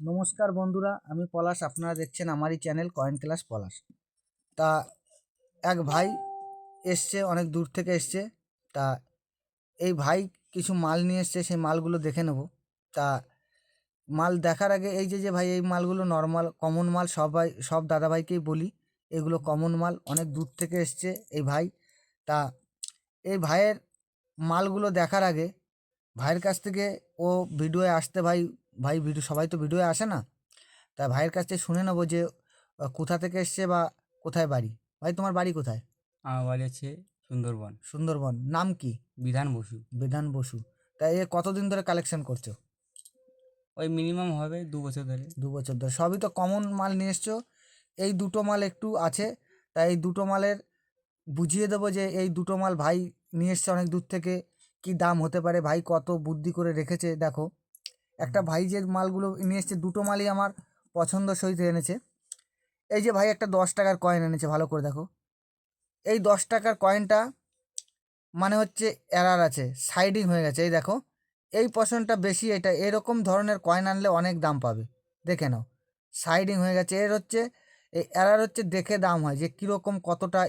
নমস্কার বন্ধুরা, আমি পলাশ। আপনারা দেখছেন আমারই চ্যানেল কয়েন ক্লাস পলাশ। তা এক ভাই এসছে, অনেক দূর থেকে এসছে। তা এই ভাই কিছু মাল নিয়ে এসছে, সেই মালগুলো দেখে নেব। তা মাল দেখার আগে এই যে ভাই, এই মালগুলো নর্মাল কমন মাল, সব দাদাভাইকেই বলি এগুলো কমন মাল, অনেক দূর থেকে এসছে এই ভাই। তা এই ভাইয়ের মালগুলো দেখার আগে ভাইয়ের কাছ থেকে ও ভিডিওয়ে আসতে ভাই ভিডিও, সবাই তো ভিডিওয়ে আসে না। তা ভাইয়ের কাছ থেকে শুনে নেবো যে কোথা থেকে এসছে বা কোথায় বাড়ি। ভাই, তোমার বাড়ি কোথায়? আমার বাড়ি হচ্ছে সুন্দরবন। সুন্দরবন। নাম কি? বিধান বসু। বিধান বসু। তা এ কতদিন ধরে কালেকশন করছো? ওই মিনিমাম হবে 2 বছর ধরে। 2 বছর ধরে। সবই তো কমন মাল নিয়ে এসছো। এই দুটো মাল একটু আছে, তাই এই দুটো মালের বুঝিয়ে দেবো যে এই দুটো মাল ভাই নিয়ে এসছে অনেক দূর থেকে, কি দাম হতে পারে, ভাই কত বুদ্ধি করে রেখেছে দেখো। একটা ভাই যে মালগুলো নিয়ে এসছে, দুটো মালই আমার পছন্দ সহিত এনেছে। এই যে ভাই একটা 10 টাকার কয়েন এনেছে, ভালো করে দেখো। এই 10 টাকার কয়েনটা মানে হচ্ছে এরার আছে, সাইডিং হয়ে গেছে, এই দেখো। এই পশনটা বেশি, এটা এরকম ধরনের কয়েন আনলে অনেক দাম পাবে। দেখে নাও, সাইডিং হয়ে গেছে। এর হচ্ছে এই এরার হচ্ছে, দেখে দাম হয় যে কীরকম কতটা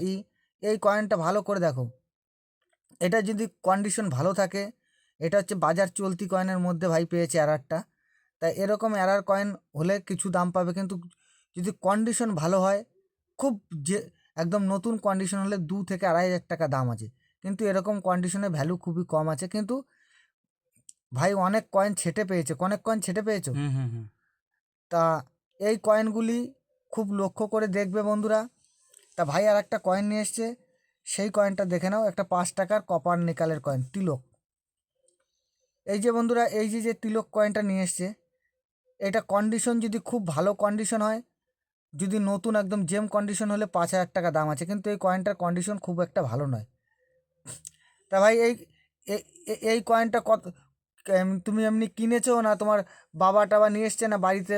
এই কয়েনটা ভালো করে দেখো। এটা যদি কন্ডিশন ভালো থাকে, এটা হচ্ছে বাজার চলতি কয়েনের মধ্যে ভাই পেয়েছে এরারটা। তাই এরকম এরার কয়েন হলে কিছু দাম পাবে, কিন্তু যদি কন্ডিশন ভালো হয়, খুব যে একদম নতুন কন্ডিশন হলে 2 থেকে 2,500 টাকা দাম আছে। কিন্তু এরকম কন্ডিশনে ভ্যালু খুবই কম আছে। কিন্তু ভাই অনেক কয়েন ছেটে পেয়েছে, অনেক কয়েন ছেটে পেয়েছো। হুম হুম হুম তা এই কয়েনগুলি খুব লক্ষ্য করে দেখবে বন্ধুরা। তা ভাই আর একটা কয়েন নিয়ে এসছে, সেই কয়েনটা দেখে নাও। একটা 5 টাকার কপার নিকালের কয়েন, তিলক। এই যে বন্ধুরা, এই যে তিলক কয়েনটা নিয়ে এসছে, এটা কন্ডিশন যদি খুব ভালো কন্ডিশন হয়, যদি নতুন একদম জেম কন্ডিশন হলে 5,000 টাকা দাম আছে। কিন্তু এই কয়েনটার কন্ডিশন খুব একটা ভালো নয়। তা ভাই এই কয়েনটা কত, তুমি এমনি কিনেছো না তোমার বাবা টাবা নিয়ে এসছে, না বাড়িতে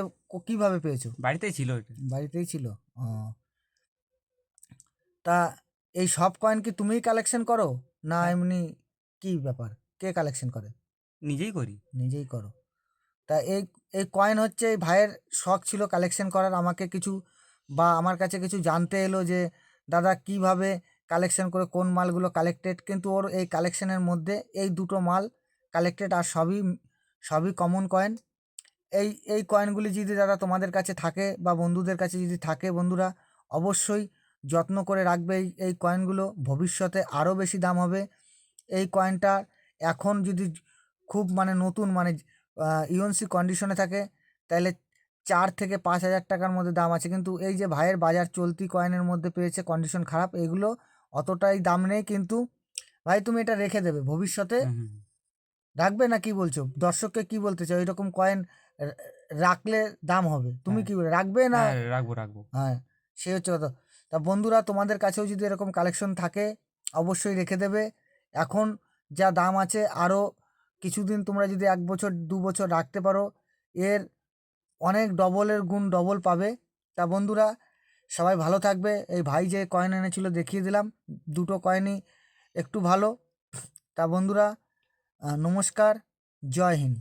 কিভাবে পেয়েছো? বাড়িতেই ছিল এটা। বাড়িতেই ছিল। ও, তা এই সব কয়েন কি তুমিই কালেকশন করো, না হ্যাঁ, এমনি কি ব্যাপার, কে কালেকশন করে? নিজেই করি। নিজেই করো। তা এই এই কয়েন হচ্ছে এই ভাইয়ের শখ ছিল কালেকশন করার। আমাকে কিছু বা আমার কাছে কিছু জানতে এলো যে দাদা কিভাবে কালেকশন করে, কোন মালগুলো কালেক্টেড। কিন্তু ওর এই কালেকশনের মধ্যে এই দুটো মাল কালেক্টেড, আর সবই সবই কমন কয়েন। এই কয়েনগুলি যদি দাদা তোমাদের কাছে থাকে বা বন্ধুদের কাছে যদি থাকে, বন্ধুরা অবশ্যই যত্ন করে রাখবে। এই কয়েনগুলো ভবিষ্যতে আরও বেশি দাম হবে। এই কয়েনটা এখন যদি খুব মানে নতুন মানে ইউএনসি কন্ডিশনে থাকে, তাহলে 4 থেকে 5 হাজার টাকার মধ্যে দাম আছে। কিন্তু এই যে ভাইয়ের বাজার চলতি কয়েনের মধ্যে পেয়েছে, কন্ডিশন খারাপ, এগুলো অতটাই দাম নেই। কিন্তু ভাই তুমি এটা রেখে দেবে ভবিষ্যতে, হুম হুম হুম। রাখবে না? কি বলছো, দর্শককে কি বলতে চাও? এরকম কয়েন রাখলে দাম হবে, তুমি হ্যাঁ কি বলে, রাখবে না? হ্যাঁ, রাখবো রাখবো। হ্যাঁ, সে হচ্ছে কথা। তা বন্ধুরা, তোমাদের কাছেও যদি এরকম কালেকশন থাকে, অবশ্যই রেখে দেবে। এখন যা দাম আছে, আরও কিছুদিন তোমরা যদি 1 বছর 2 বছর রাখতে পারো, এর অনেক ডবলের গুণ ডবল পাবে। তা বন্ধুরা, সবাই ভালো থাকবে। এই ভাই যে কয়েন এনেছিল দেখিয়ে দিলাম, দুটো কয়েনই একটু ভালো। তা বন্ধুরা, নমস্কার, জয় হিন্দ।